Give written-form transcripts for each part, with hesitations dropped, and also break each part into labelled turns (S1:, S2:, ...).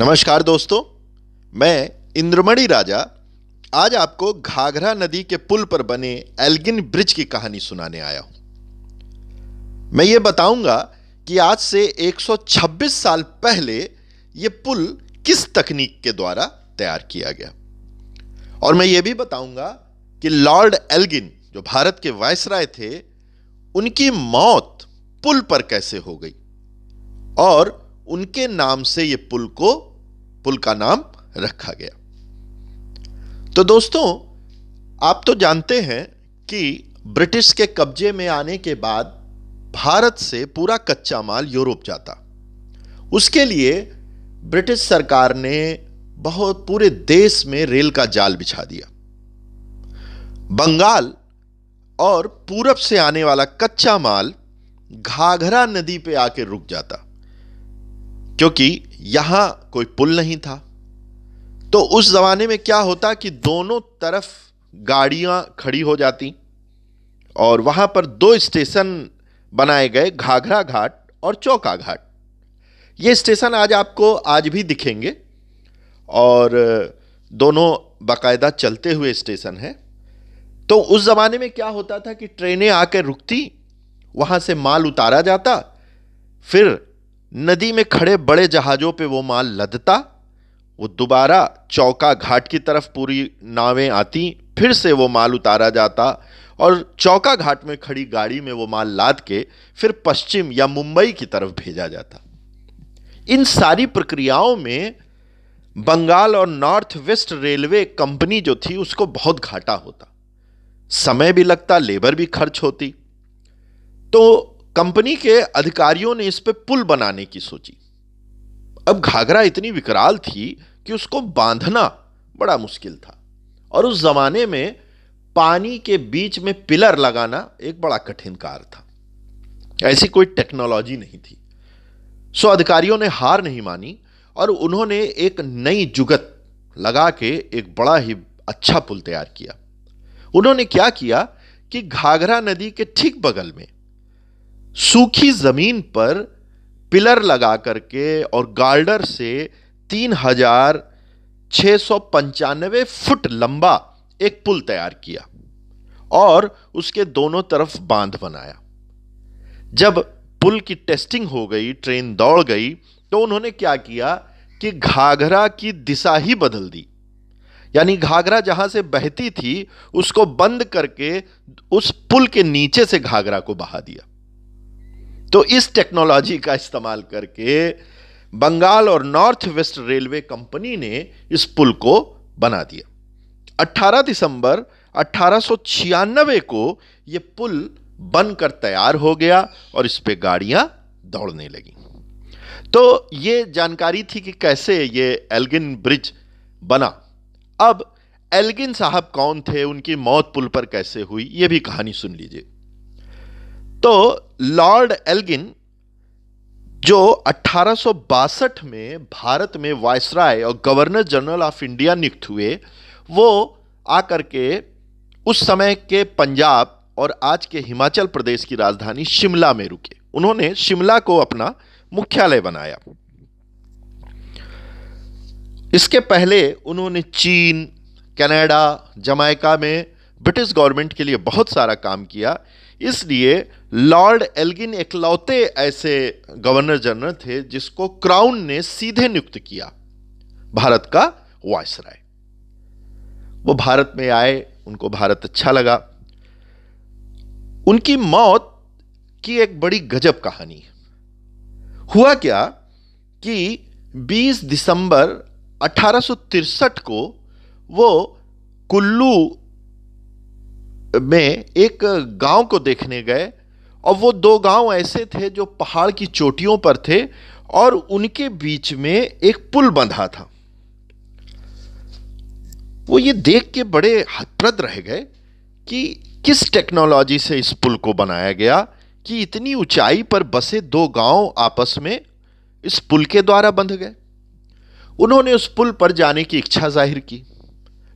S1: नमस्कार दोस्तों, मैं इंद्रमणि राजा आज आपको घाघरा नदी के पुल पर बने एल्गिन ब्रिज की कहानी सुनाने आया हूं। मैं ये बताऊंगा कि आज से 126 साल पहले यह पुल किस तकनीक के द्वारा तैयार किया गया, और मैं ये भी बताऊंगा कि लॉर्ड एल्गिन जो भारत के वायसराय थे, उनकी मौत पुल पर कैसे हो गई और उनके नाम से यह पुल का नाम रखा गया। तो दोस्तों, आप तो जानते हैं कि ब्रिटिश के कब्जे में आने के बाद भारत से पूरा कच्चा माल यूरोप जाता। उसके लिए ब्रिटिश सरकार ने बहुत पूरे देश में रेल का जाल बिछा दिया। बंगाल और पूरब से आने वाला कच्चा माल घाघरा नदी पे आके रुक जाता, क्योंकि यहां कोई पुल नहीं था। तो उस जमाने में क्या होता कि दोनों तरफ गाड़ियां खड़ी हो जाती और वहां पर दो स्टेशन बनाए गए, घाघरा घाट और चौका घाट। ये स्टेशन आज भी दिखेंगे और दोनों बाकायदा चलते हुए स्टेशन हैं। तो उस जमाने में क्या होता था कि ट्रेनें आकर रुकती, वहां से माल उतारा जाता, फिर नदी में खड़े बड़े जहाजों पे वो माल लदता, वो दोबारा चौका घाट की तरफ पूरी नावें आती, फिर से वो माल उतारा जाता और चौका घाट में खड़ी गाड़ी में वो माल लाद के फिर पश्चिम या मुंबई की तरफ भेजा जाता। इन सारी प्रक्रियाओं में बंगाल और नॉर्थ वेस्ट रेलवे कंपनी जो थी उसको बहुत घाटा होता, समय भी लगता, लेबर भी खर्च होती। तो कंपनी के अधिकारियों ने इस पे पुल बनाने की सोची। अब घाघरा इतनी विकराल थी कि उसको बांधना बड़ा मुश्किल था, और उस जमाने में पानी के बीच में पिलर लगाना एक बड़ा कठिन कार्य था। ऐसी कोई टेक्नोलॉजी नहीं थी। सो अधिकारियों ने हार नहीं मानी और उन्होंने एक नई जुगत लगा के एक बड़ा ही अच्छा पुल तैयार किया। उन्होंने क्या किया कि घाघरा नदी के ठीक बगल में सूखी जमीन पर पिलर लगा करके और गार्डर से 3695 फुट लंबा एक पुल तैयार किया और उसके दोनों तरफ बांध बनाया। जब पुल की टेस्टिंग हो गई, ट्रेन दौड़ गई, तो उन्होंने क्या किया कि घाघरा की दिशा ही बदल दी। यानी घाघरा जहां से बहती थी उसको बंद करके उस पुल के नीचे से घाघरा को बहा दिया। तो इस टेक्नोलॉजी का इस्तेमाल करके बंगाल और नॉर्थ वेस्ट रेलवे कंपनी ने इस पुल को बना दिया। 18 दिसंबर 1896 को यह पुल बनकर तैयार हो गया और इस पे गाड़ियां दौड़ने लगी। तो यह जानकारी थी कि कैसे यह एल्गिन ब्रिज बना। अब एल्गिन साहब कौन थे, उनकी मौत पुल पर कैसे हुई, यह भी कहानी सुन लीजिए। तो लॉर्ड एल्गिन जो 1862 में भारत में वायसराय और गवर्नर जनरल ऑफ इंडिया नियुक्त हुए, वो आकर के उस समय के पंजाब और आज के हिमाचल प्रदेश की राजधानी शिमला में रुके। उन्होंने शिमला को अपना मुख्यालय बनाया। इसके पहले उन्होंने चीन, कनाडा, जमैका में ब्रिटिश गवर्नमेंट के लिए बहुत सारा काम किया। इसलिए लॉर्ड एल्गिन इकलौते ऐसे गवर्नर जनरल थे जिसको क्राउन ने सीधे नियुक्त किया, भारत का वायसराय। वो भारत में आए, उनको भारत अच्छा लगा। उनकी मौत की एक बड़ी गजब कहानी है। हुआ क्या कि 20 दिसंबर 1863 को वो कुल्लू में एक गांव को देखने गए, और वो दो गांव ऐसे थे जो पहाड़ की चोटियों पर थे और उनके बीच में एक पुल बंधा था। वो ये देख के बड़े हतप्रद रह गए कि किस टेक्नोलॉजी से इस पुल को बनाया गया कि इतनी ऊंचाई पर बसे दो गांव आपस में इस पुल के द्वारा बंध गए। उन्होंने उस पुल पर जाने की इच्छा जाहिर की।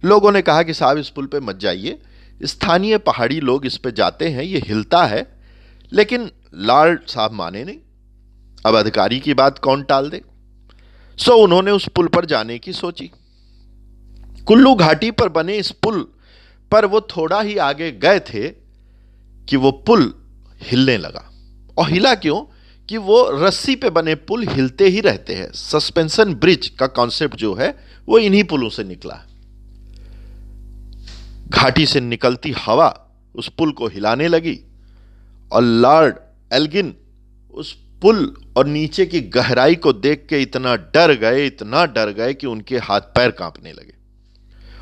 S1: लोगों ने कहा कि साहब इस पुल पे मत जाइए, स्थानीय पहाड़ी लोग इस पे जाते हैं, ये हिलता है। लेकिन लॉर्ड साहब माने नहीं। अब अधिकारी की बात कौन टाल दे। सो उन्होंने उस पुल पर जाने की सोची। कुल्लू घाटी पर बने इस पुल पर वो थोड़ा ही आगे गए थे कि वो पुल हिलने लगा। और हिला क्यों? कि वो रस्सी पे बने पुल हिलते ही रहते हैं। सस्पेंशन ब्रिज का कॉन्सेप्ट जो है वो इन्हीं पुलों से निकला है। घाटी से निकलती हवा उस पुल को हिलाने लगी और लॉर्ड एल्गिन उस पुल और नीचे की गहराई को देख के इतना डर गए कि उनके हाथ पैर कांपने लगे।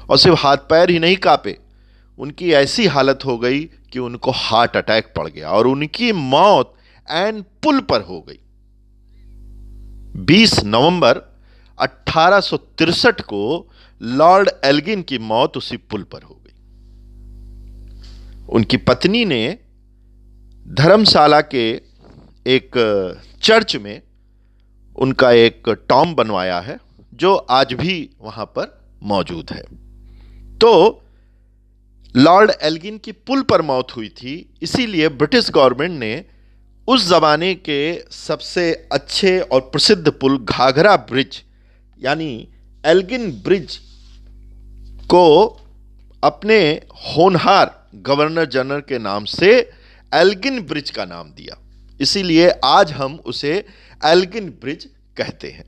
S1: और सिर्फ हाथ पैर ही नहीं कांपे, उनकी ऐसी हालत हो गई कि उनको हार्ट अटैक पड़ गया और उनकी मौत एन पुल पर हो गई। 20 नवंबर 1863 को लॉर्ड एल्गिन की मौत उसी पुल पर हो गई। उनकी पत्नी ने धर्मशाला के एक चर्च में उनका एक टॉम बनवाया है जो आज भी वहां पर मौजूद है। तो लॉर्ड एल्गिन की पुल पर मौत हुई थी, इसीलिए ब्रिटिश गवर्नमेंट ने उस जमाने के सबसे अच्छे और प्रसिद्ध पुल घाघरा ब्रिज यानी एल्गिन ब्रिज को अपने होनहार गवर्नर जनरल के नाम से एल्गिन ब्रिज का नाम दिया। इसीलिए आज हम उसे एल्गिन ब्रिज कहते हैं।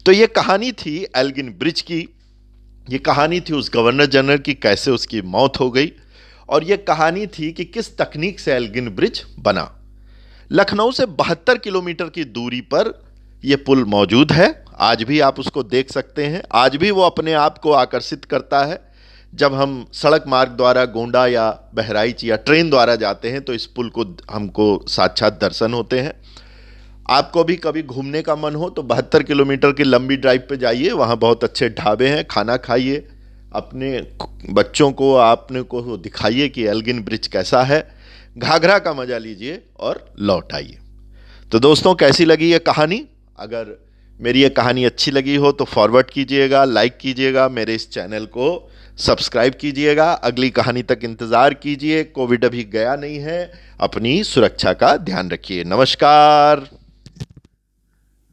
S1: तो यह कहानी थी एल्गिन ब्रिज की, ये कहानी थी उस गवर्नर जनरल की, कैसे उसकी मौत हो गई, और यह कहानी थी कि किस तकनीक से एल्गिन ब्रिज बना। लखनऊ से 72 किलोमीटर की दूरी पर यह पुल मौजूद है। आज भी आप उसको देख सकते हैं। आज भी वो अपने आप को आकर्षित करता है। जब हम सड़क मार्ग द्वारा गोंडा या बहराइच या ट्रेन द्वारा जाते हैं तो इस पुल को हमको साक्षात दर्शन होते हैं। आपको भी कभी घूमने का मन हो तो 72 किलोमीटर की लंबी ड्राइव पे जाइए, वहाँ बहुत अच्छे ढाबे हैं, खाना खाइए, अपने बच्चों को आपने को दिखाइए कि एल्गिन ब्रिज कैसा है, घाघरा का मजा लीजिए और लौट आइए। तो दोस्तों, कैसी लगी ये कहानी? अगर मेरी ये कहानी अच्छी लगी हो तो फॉरवर्ड कीजिएगा, लाइक कीजिएगा, मेरे इस चैनल को सब्सक्राइब कीजिएगा। अगली कहानी तक इंतज़ार कीजिए। कोविड अभी गया नहीं है। अपनी सुरक्षा का ध्यान रखिए। नमस्कार।